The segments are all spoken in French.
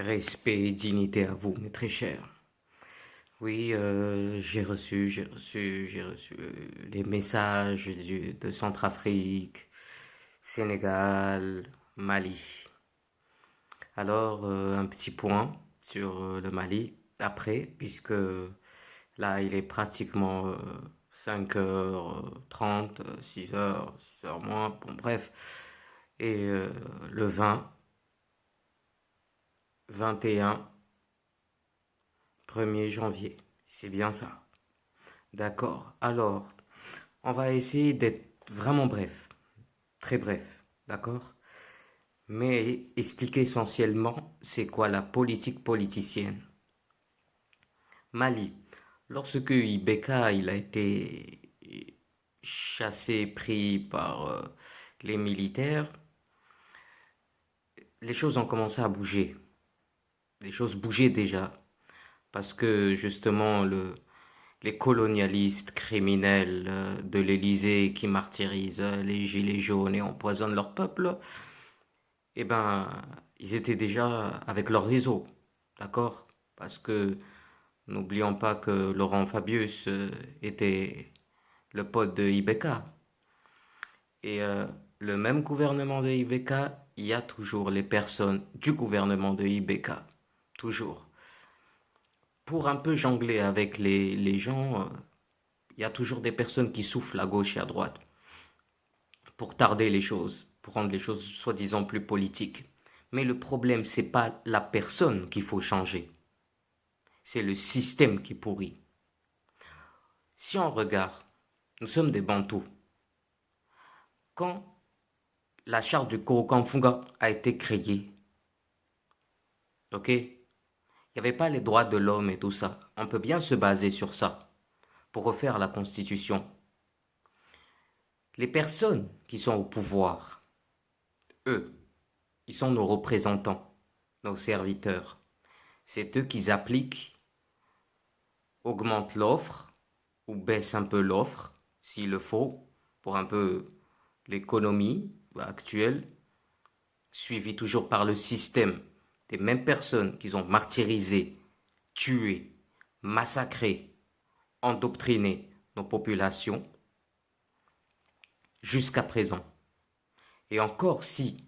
Respect et dignité à vous, mes très chers. Oui, j'ai reçu les messages de Centrafrique, Sénégal, Mali. Alors, un petit point sur le Mali après, puisque là, il est pratiquement 5h30, 6h, 6h moins, bon, bref. Et le 20, 21, 1er janvier, c'est bien ça. D'accord. Alors, on va essayer d'être vraiment bref, très bref, d'accord? Mais expliquer essentiellement c'est quoi la politique politicienne. Mali, lorsque Ibeka il a été chassé, pris par les militaires, les choses ont commencé à bouger. Les choses bougeaient déjà parce que justement les colonialistes criminels de l'Élysée qui martyrisent les gilets jaunes et empoisonnent leur peuple, eh ben, ils étaient déjà avec leur réseau, d'accord? Parce que n'oublions pas que Laurent Fabius était le pote de Ibeka. Et le même gouvernement de Ibeka, il y a toujours les personnes du gouvernement de Ibeka. Toujours. Pour un peu jongler avec les gens, il y a toujours des personnes qui soufflent à gauche et à droite pour tarder les choses, pour rendre les choses soi-disant plus politiques. Mais le problème, c'est pas la personne qu'il faut changer, c'est le système qui pourrit. Si on regarde, nous sommes des Bantous. Quand la charte du Korokanfunga a été créée, ok, il n'y avait pas les droits de l'homme et tout ça. On peut bien se baser sur ça pour refaire la Constitution. Les personnes qui sont au pouvoir, eux, ils sont nos représentants, nos serviteurs. C'est eux qui appliquent, augmentent l'offre ou baissent un peu l'offre, s'il le faut, pour un peu l'économie actuelle, suivie toujours par le système des mêmes personnes qu'ils ont martyrisées, tuées, massacrées, endoctrinées nos populations jusqu'à présent. Et encore si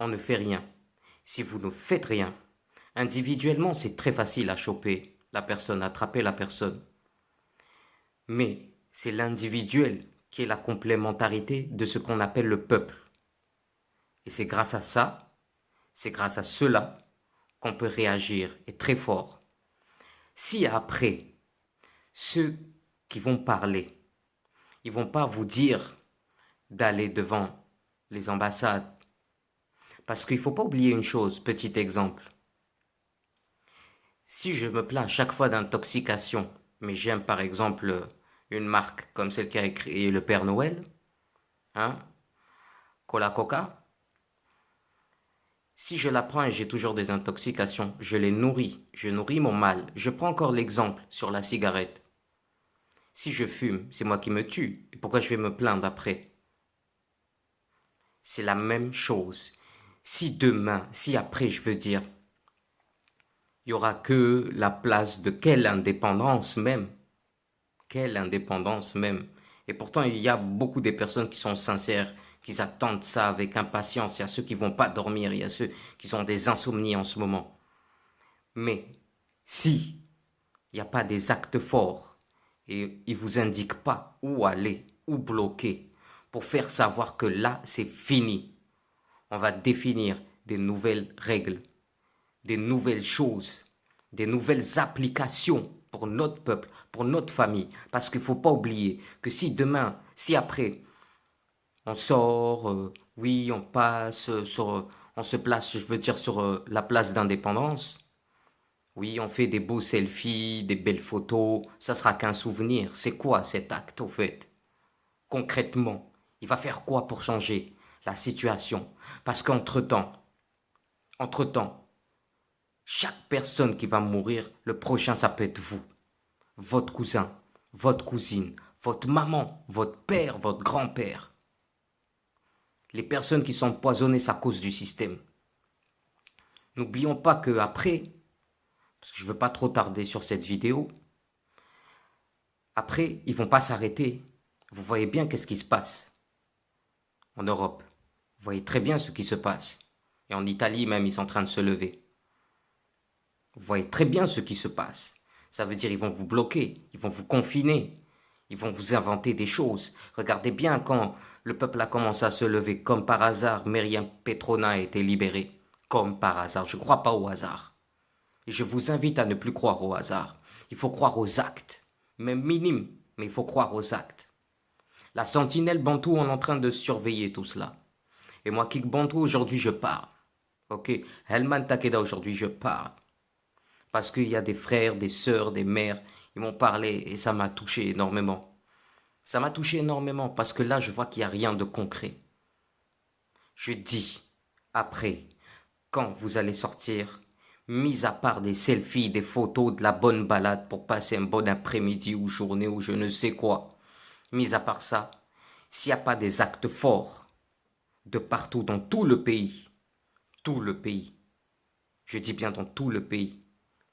on ne fait rien, si vous ne faites rien, individuellement c'est très facile à choper la personne, à attraper la personne. Mais c'est l'individuel qui est la complémentarité de ce qu'on appelle le peuple. Et c'est grâce à ça, c'est grâce à cela qu'on peut réagir et très fort. Si après, ceux qui vont parler, ils vont pas vous dire d'aller devant les ambassades. Parce qu'il ne faut pas oublier une chose, petit exemple. Si je me plains chaque fois d'intoxication, mais j'aime par exemple une marque comme celle qui a créé le Père Noël, hein, Cola Coca, si je la prends et j'ai toujours des intoxications, je les nourris, je nourris mon mal. Je prends encore l'exemple sur la cigarette. Si je fume, c'est moi qui me tue. Et pourquoi je vais me plaindre après? C'est la même chose. Si demain, si après, je veux dire, il y aura que la place de quelle indépendance même? Quelle indépendance même? Et pourtant, il y a beaucoup de personnes qui sont sincères, qui attendent ça avec impatience. Il y a ceux qui vont pas dormir, il y a ceux qui ont des insomnies en ce moment. Mais si il n'y a pas des actes forts et ils vous indiquent pas où aller, où bloquer, pour faire savoir que là, c'est fini. On va définir des nouvelles règles, des nouvelles choses, des nouvelles applications pour notre peuple, pour notre famille. Parce qu'il ne faut pas oublier que si demain, si après, on sort, oui, on passe sur, on se place, je veux dire, sur la place d'indépendance. Oui, on fait des beaux selfies, des belles photos, ça sera qu'un souvenir. C'est quoi cet acte au fait? Concrètement, il va faire quoi pour changer la situation? Parce entre-temps, chaque personne qui va mourir, le prochain ça peut être vous, votre cousin, votre cousine, votre maman, votre père, votre grand-père. Les personnes qui sont empoisonnées, c'est à cause du système. N'oublions pas que après, parce que je ne veux pas trop tarder sur cette vidéo, après, ils vont pas s'arrêter. Vous voyez bien qu'est-ce qui se passe en Europe. Vous voyez très bien ce qui se passe. Et en Italie même, ils sont en train de se lever. Vous voyez très bien ce qui se passe. Ça veut dire ils vont vous bloquer, ils vont vous confiner, ils vont vous inventer des choses. Regardez bien quand le peuple a commencé à se lever, comme par hasard, Myriam Petrona a été libérée. Comme par hasard, je ne crois pas au hasard. Et je vous invite à ne plus croire au hasard. Il faut croire aux actes, même minimes, mais il faut croire aux actes. La sentinelle Bantou, on est en train de surveiller tout cela. Et moi, Kik Bantou, aujourd'hui, je parle. Ok, Helman Takeda, aujourd'hui, je parle. Parce qu'il y a des frères, des sœurs, des mères, ils m'ont parlé et ça m'a touché énormément. Ça m'a touché énormément parce que là, je vois qu'il n'y a rien de concret. Je dis, après, quand vous allez sortir, mis à part des selfies, des photos, de la bonne balade pour passer un bon après-midi ou journée ou je ne sais quoi, mis à part ça, s'il n'y a pas des actes forts de partout dans tout le pays, je dis bien dans tout le pays,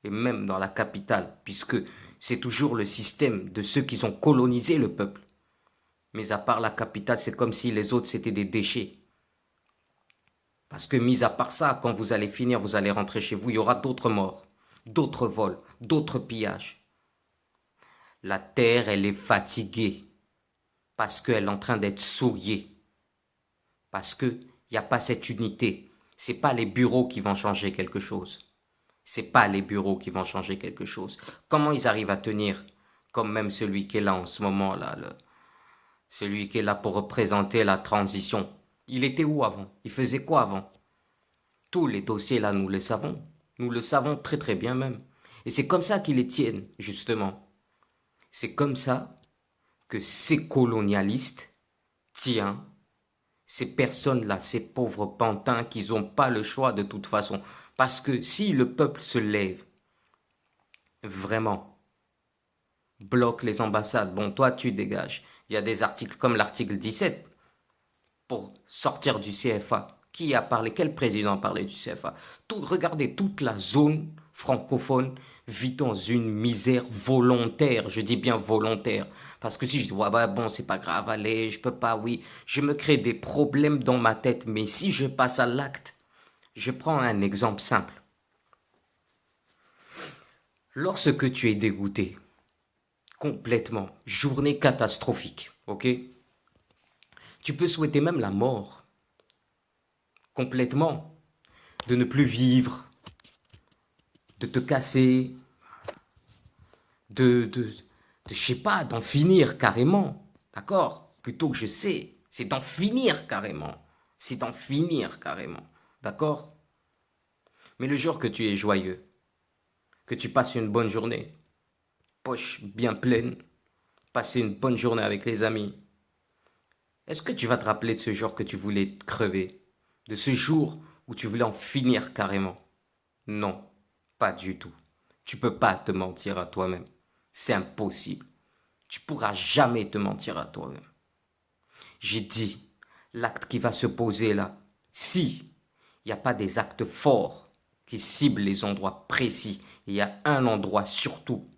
et même dans la capitale, puisque c'est toujours le système de ceux qui ont colonisé le peuple. Mais à part la capitale, c'est comme si les autres c'était des déchets. Parce que mis à part ça, quand vous allez finir, vous allez rentrer chez vous, il y aura d'autres morts, d'autres vols, d'autres pillages. La terre, elle est fatiguée parce qu'elle est en train d'être souillée. Parce qu'il n'y a pas cette unité. Ce n'est pas les bureaux qui vont changer quelque chose. C'est pas les bureaux qui vont changer quelque chose. Comment ils arrivent à tenir, comme même celui qui est là en ce moment, là, celui qui est là pour représenter la transition. Il était où avant? Il faisait quoi avant? Tous les dossiers là, nous les savons. Nous le savons très très bien même. Et c'est comme ça qu'ils les tiennent, justement. C'est comme ça que ces colonialistes tiennent ces personnes-là, ces pauvres pantins qui n'ont pas le choix de toute façon. Parce que si le peuple se lève, vraiment, bloque les ambassades, bon, toi, tu dégages. Il y a des articles comme l'article 17 pour sortir du CFA. Qui a parlé? Quel président a parlé du CFA? Regardez, toute la zone francophone vit dans une misère volontaire. Je dis bien volontaire. Parce que si je dis, ouais, bah, bon, c'est pas grave, allez, je peux pas, oui. Je me crée des problèmes dans ma tête. Mais si je passe à l'acte, je prends un exemple simple. Lorsque tu es dégoûté, complètement, journée catastrophique, ok? Tu peux souhaiter même la mort, complètement, de ne plus vivre, de te casser, je sais pas, d'en finir carrément, d'accord? Plutôt que je sais, c'est d'en finir carrément, c'est d'en finir carrément, d'accord? Mais le jour que tu es joyeux, que tu passes une bonne journée, poche bien pleine, passer une bonne journée avec les amis, est-ce que tu vas te rappeler de ce jour que tu voulais crever? De ce jour où tu voulais en finir carrément? Non, pas du tout. Tu peux pas te mentir à toi-même. C'est impossible. Tu pourras jamais te mentir à toi-même. J'ai dit, l'acte qui va se poser là, si il n'y a pas des actes forts qui ciblent les endroits précis, il y a un endroit surtout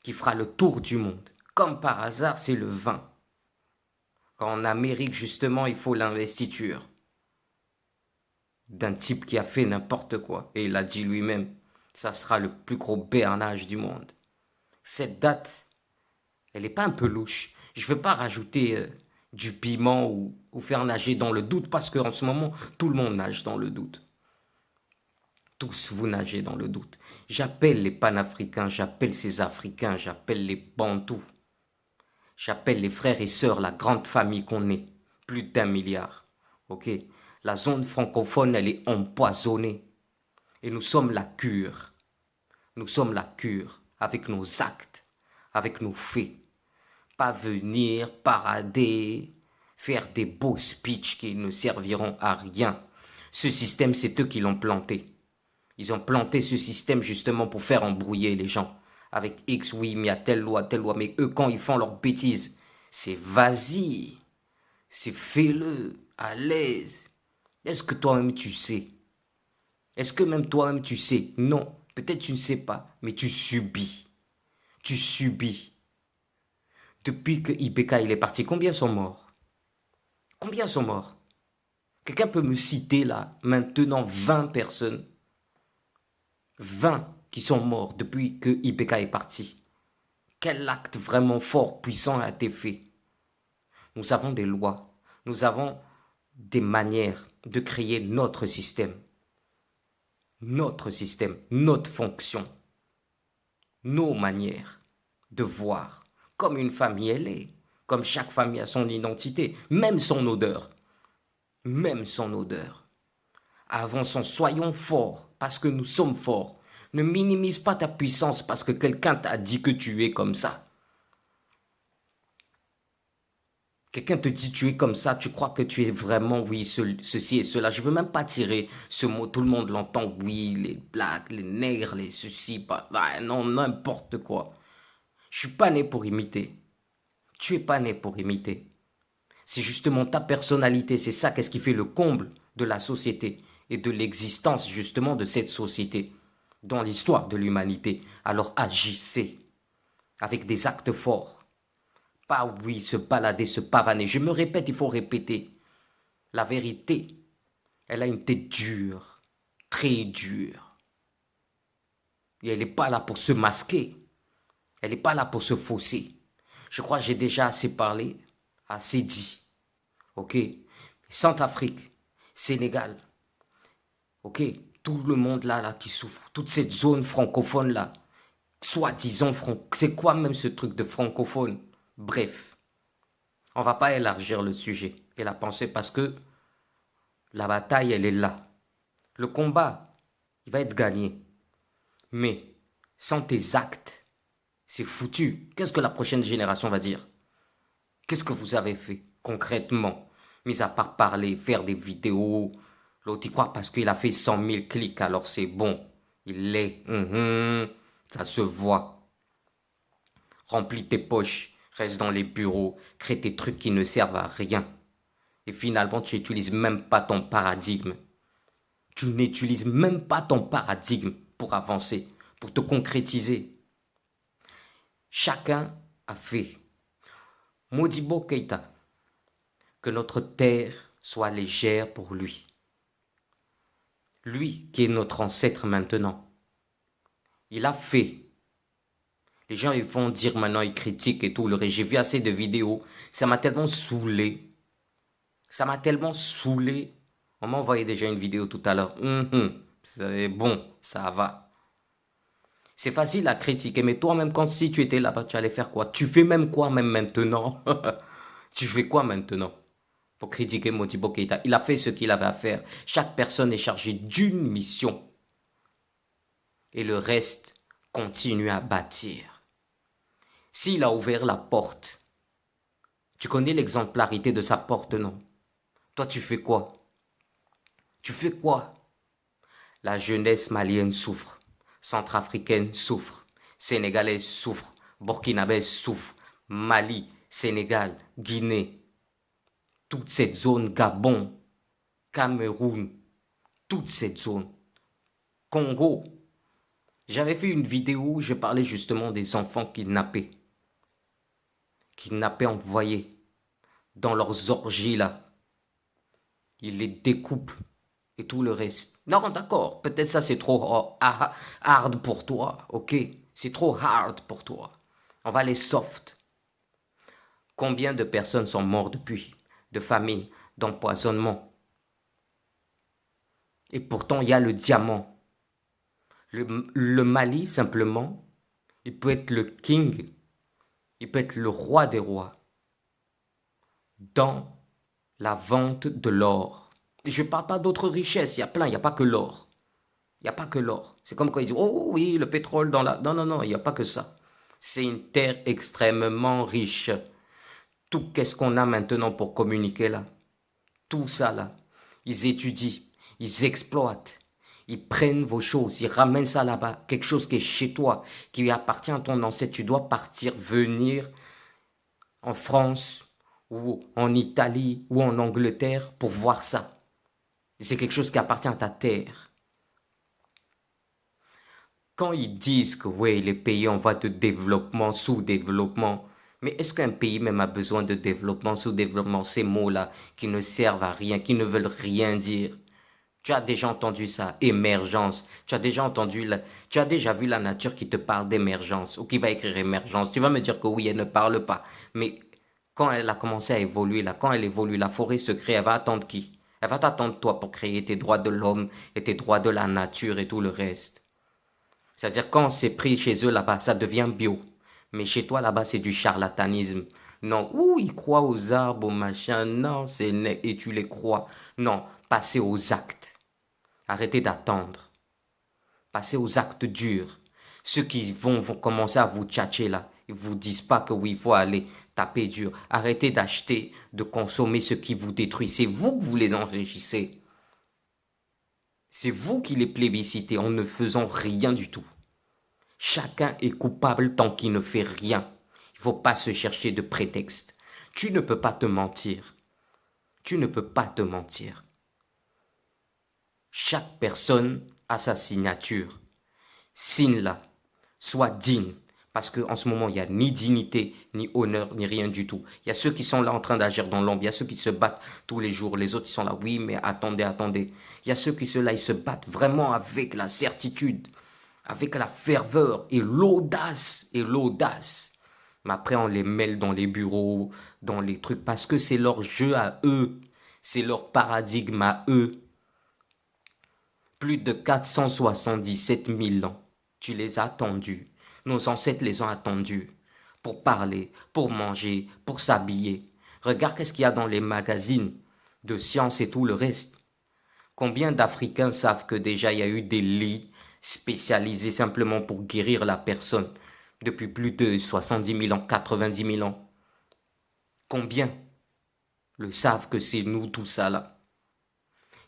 qui fera le tour du monde. Comme par hasard, c'est le vin. Quand en Amérique, justement, il faut l'investiture d'un type qui a fait n'importe quoi. Et il a dit lui-même, ça sera le plus gros bernage du monde. Cette date, elle n'est pas un peu louche. Je ne veux pas rajouter du piment ou faire nager dans le doute parce qu'en ce moment, tout le monde nage dans le doute. Tous vous nagez dans le doute. J'appelle les panafricains, j'appelle ces Africains, j'appelle les Bantous. J'appelle les frères et sœurs, la grande famille qu'on est. Plus d'1 milliard. Ok? La zone francophone, elle est empoisonnée. Et nous sommes la cure. Nous sommes la cure avec nos actes, avec nos faits. Pas venir parader, faire des beaux speeches qui ne serviront à rien. Ce système, c'est eux qui l'ont planté. Ils ont planté ce système justement pour faire embrouiller les gens. Avec X, oui, mais il y a telle loi, mais eux, quand ils font leurs bêtises, c'est vas-y, c'est fais-le, à l'aise. Est-ce que toi-même tu sais Est-ce que même toi-même tu sais? Non, peut-être tu ne sais pas, mais tu subis. Tu subis. Depuis que IBK il est parti, combien sont morts? Combien sont morts? Quelqu'un peut me citer là, maintenant 20 personnes, 20 qui sont morts depuis que IBK est parti. Quel acte vraiment fort, puissant a été fait? Nous avons des lois, nous avons des manières de créer notre système, notre fonction, nos manières de voir. Comme une famille, elle est. Comme chaque famille a son identité, même son odeur. Même son odeur. Avançons, soyons forts, parce que nous sommes forts. Ne minimise pas ta puissance parce que quelqu'un t'a dit que tu es comme ça. Quelqu'un te dit tu es comme ça, tu crois que tu es vraiment, oui, ceci et cela. Je ne veux même pas tirer ce mot, tout le monde l'entend, oui, les blacks, les nègres, les ceci, pas, non, n'importe quoi. Je suis pas né pour imiter. Tu es pas né pour imiter. C'est justement ta personnalité, c'est ça qu'est-ce qui fait le comble de la société et de l'existence justement de cette société dans l'histoire de l'humanité. Alors agissez avec des actes forts. Pas oui, se balader, se pavaner. Je me répète, il faut répéter. La vérité, elle a une tête dure, très dure. Et elle n'est pas là pour se masquer. Elle n'est pas là pour se fausser. Je crois que j'ai déjà assez parlé, assez dit. Ok? Centrafrique, Sénégal. Ok? Tout le monde là qui souffre. Toute cette zone francophone là. Soi-disant c'est quoi même ce truc de francophone? Bref. On va pas élargir le sujet et la pensée parce que la bataille, elle est là. Le combat, il va être gagné. Mais sans tes actes, c'est foutu. Qu'est-ce que la prochaine génération va dire? Qu'est-ce que vous avez fait concrètement? Mis à part parler, faire des vidéos. L'autre, il croit parce qu'il a fait 100 000 clics, alors c'est bon. Il l'est. Ça se voit. Remplis tes poches. Reste dans les bureaux. Crée tes trucs qui ne servent à rien. Et finalement, tu n'utilises même pas ton paradigme. Tu n'utilises même pas ton paradigme pour avancer, pour te concrétiser. Chacun a fait. Modibo Keïta, que notre terre soit légère pour lui. Lui qui est notre ancêtre maintenant. Il a fait. Les gens ils vont dire maintenant, ils critiquent et tout. J'ai vu assez de vidéos. Ça m'a tellement saoulé. Ça m'a tellement saoulé. On m'a envoyé déjà une vidéo tout à l'heure. C'est bon, ça va. C'est facile à critiquer, mais toi-même, quand si tu étais là-bas, tu allais faire quoi? Tu fais même quoi même maintenant? Tu fais quoi maintenant? Pour critiquer Modibo Keïta. Il a fait ce qu'il avait à faire. Chaque personne est chargée d'une mission. Et le reste continue à bâtir. S'il a ouvert la porte, tu connais l'exemplarité de sa porte, non? Toi, tu fais quoi? Tu fais quoi? La jeunesse malienne souffre, centrafricaine souffre, sénégalaise souffre, burkinabèse souffre, Mali, Sénégal, Guinée, toute cette zone, Gabon, Cameroun, toute cette zone, Congo. J'avais fait une vidéo où je parlais justement des enfants kidnappés, envoyés dans leurs orgies là. Ils les découpent et tout le reste. Non, d'accord, peut-être ça c'est trop hard pour toi, ok? C'est trop hard pour toi. On va les soft. Combien de personnes sont mortes depuis? De famine, d'empoisonnement. Et pourtant, il y a le diamant. Le Mali, simplement, il peut être le king, il peut être le roi des rois dans la vente de l'or. Je ne parle pas d'autres richesses, il y a plein, il n'y a pas que l'or. Il n'y a pas que l'or. C'est comme quand ils disent, oh oui, le pétrole dans la... Non, non, non, il n'y a pas que ça. C'est une terre extrêmement riche. Tout qu'est-ce qu'on a maintenant pour communiquer là? Tout ça là. Ils étudient, ils exploitent, ils prennent vos choses, ils ramènent ça là-bas. Quelque chose qui est chez toi, qui appartient à ton ancêtre. Tu dois partir, venir en France ou en Italie ou en Angleterre pour voir ça. C'est quelque chose qui appartient à ta terre. Quand ils disent que oui, les pays en voie de développement, sous-développement, mais est-ce qu'un pays même a besoin de développement, sous-développement, ces mots-là qui ne servent à rien, qui ne veulent rien dire? Tu as déjà entendu ça, émergence. Tu as déjà vu la nature qui te parle d'émergence ou qui va écrire émergence. Tu vas me dire que oui, elle ne parle pas. Mais quand elle a commencé à évoluer, là, quand elle évolue, la forêt se crée, elle va attendre qui? Elle va t'attendre toi pour créer tes droits de l'homme et tes droits de la nature et tout le reste. C'est-à-dire quand c'est pris chez eux là-bas, ça devient bio. Mais chez toi là-bas, c'est du charlatanisme. Non, ouh, ils croient aux arbres, aux machins. Non, c'est et tu les crois. Non, passez aux actes. Arrêtez d'attendre. Passez aux actes durs. Ceux qui vont commencer à vous tchatcher là, ils vous disent pas que oui, il faut aller taper dur. Arrêtez d'acheter, de consommer ce qui vous détruit. C'est vous que vous les enrichissez. C'est vous qui les plébiscitez en ne faisant rien du tout. Chacun est coupable tant qu'il ne fait rien. Il ne faut pas se chercher de prétexte. Tu ne peux pas te mentir. Tu ne peux pas te mentir. Chaque personne a sa signature. Signe-la. Sois digne. Parce qu'en ce moment, il n'y a ni dignité, ni honneur, ni rien du tout. Il y a ceux qui sont là en train d'agir dans l'ombre. Il y a ceux qui se battent tous les jours. Les autres, ils sont là. Oui, mais attendez, attendez. Il y a ceux qui sont là, ils se battent vraiment avec la certitude, avec la ferveur et l'audace. Et l'audace. Mais après, on les mêle dans les bureaux, dans les trucs. Parce que c'est leur jeu à eux. C'est leur paradigme à eux. Plus de 477 000 ans. Tu les as attendus. Nos ancêtres les ont attendus pour parler, pour manger, pour s'habiller. Regarde qu'est-ce qu'il y a dans les magazines de science et tout le reste. Combien d'Africains savent que déjà il y a eu des lits spécialisés simplement pour guérir la personne depuis plus de 70 000 ans, 90 000 ans? Combien le savent que c'est nous tout ça là?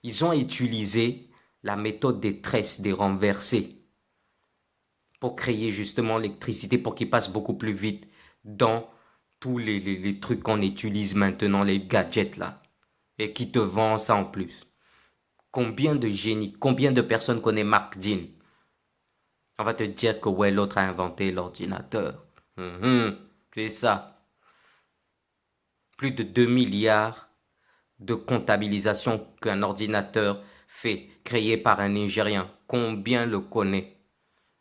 Ils ont utilisé la méthode des tresses, des renversés, pour créer justement l'électricité, pour qu'il passe beaucoup plus vite dans tous les trucs qu'on utilise maintenant, les gadgets là, et qui te vendent ça en plus. Combien de génies, combien de personnes connaît Mark Dean? On va te dire que ouais, l'autre a inventé l'ordinateur. C'est ça. Plus de 2 milliards de comptabilisation qu'un ordinateur fait, créé par un Nigérien. Combien le connaît?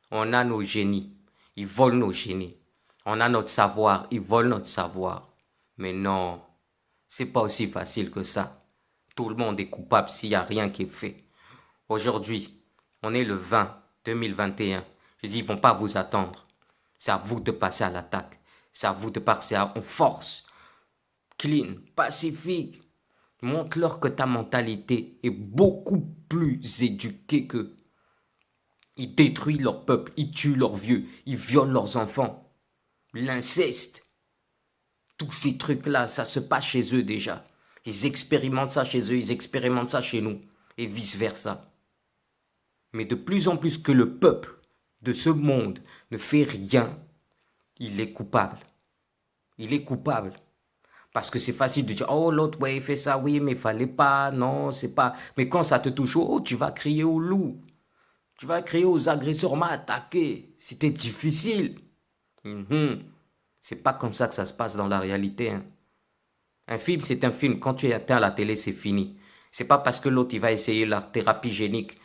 On a nos génies, ils volent nos génies. On a notre savoir, ils volent notre savoir. Mais non, c'est pas aussi facile que ça. Tout le monde est coupable s'il n'y a rien qui est fait. Aujourd'hui, on est le 20 2021. Je dis, ils vont pas vous attendre. C'est à vous de passer à l'attaque. C'est à vous de passer en force. Clean, pacifique. Montre-leur que ta mentalité est beaucoup plus éduquée qu'eux. Ils détruisent leur peuple, ils tuent leurs vieux, ils violent leurs enfants. L'inceste. Tous ces trucs-là, ça se passe chez eux déjà. Ils expérimentent ça chez eux, ils expérimentent ça chez nous. Et vice-versa. Mais de plus en plus que le peuple de ce monde ne fait rien, il est coupable. Il est coupable. Parce que c'est facile de dire, oh l'autre, ouais, il fait ça, oui, mais il fallait pas, non, c'est pas. Mais quand ça te touche, oh, tu vas crier au loup. Tu vas crier aux agresseurs, m'a attaqué. C'était difficile. C'est pas comme ça que ça se passe dans la réalité. Hein. Un film, c'est un film. Quand tu es atteint à la télé, c'est fini. C'est pas parce que l'autre, il va essayer la thérapie génique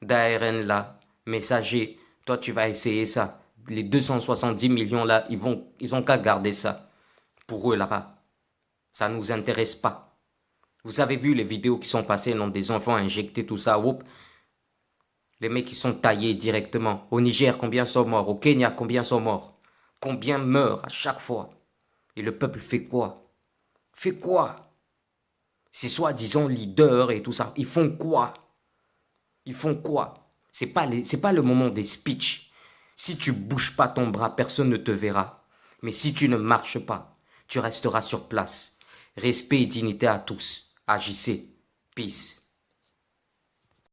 d'ARN là, messager. Toi, tu vas essayer ça. Les 270 millions là, ils ont qu'à garder ça. Pour eux là-bas. Ça nous intéresse pas. Vous avez vu les vidéos qui sont passées, non, des enfants injectés, tout ça, whoop. Les mecs qui sont taillés directement. Au Niger, combien sont morts? Au Kenya, combien sont morts? Combien meurent à chaque fois? Et le peuple fait quoi? Fait quoi? Ces soi-disant leaders et tout ça, ils font quoi? Ils font quoi? C'est pas le moment des speeches. Si tu bouges pas ton bras, personne ne te verra. Mais si tu ne marches pas, tu resteras sur place. Respect et dignité à tous. Agissez. Peace.